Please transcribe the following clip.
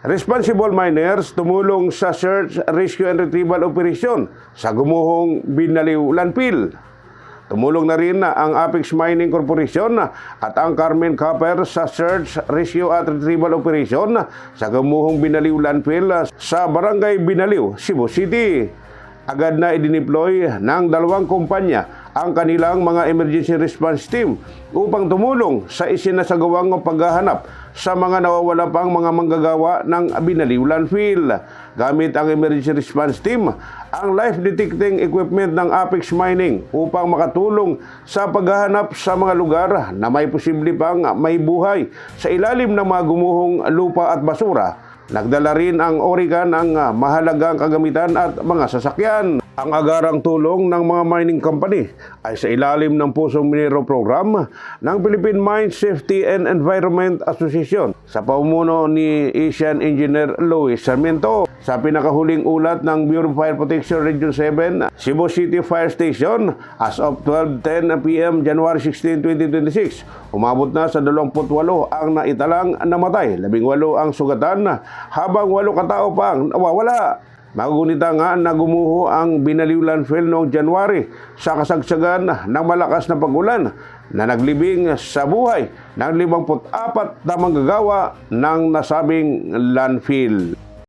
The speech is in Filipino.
Responsible miners tumulong sa search, rescue and retrieval operation sa gumuhong Binaliw landfill. Tumulong na rin ang Apex Mining Corporation at ang Carmen Copper sa search, rescue at retrieval operation sa gumuhong Binaliw landfill sa Barangay Binaliw, Cebu City. Agad na idineploy ng dalawang kumpanya ang kanilang mga emergency response team upang tumulong sa isinasagawang paghahanap sa mga nawawala pang mga manggagawa ng Binaliw landfill. Gamit ang emergency response team, ang life detecting equipment ng Apex Mining upang makatulong sa paghahanap sa mga lugar na may posible pang may buhay sa ilalim ng mga gumuhong lupa at basura. Nagdala rin ang Orica ng mahalagang kagamitan at mga sasakyan. Ang agarang tulong ng mga mining company ay sa ilalim ng Pusong Minero Program ng Philippine Mine Safety and Environment Association sa pamumuno ni Asian Engineer Luis Sarmiento. Sa pinakahuling ulat ng Bureau of Fire Protection Region 7, Cebu City Fire Station, as of 12:10 p.m. January 16, 2026, umabot na sa 28 ang naitalang namatay, 18 ang sugatan, habang 8 katao pang nawawala. Magugunita nga na gumuho ang Binaliw landfill noong January sa kasagsagan ng malakas na pagulan na naglibing sa buhay ng 54 na manggagawa ng nasabing landfill.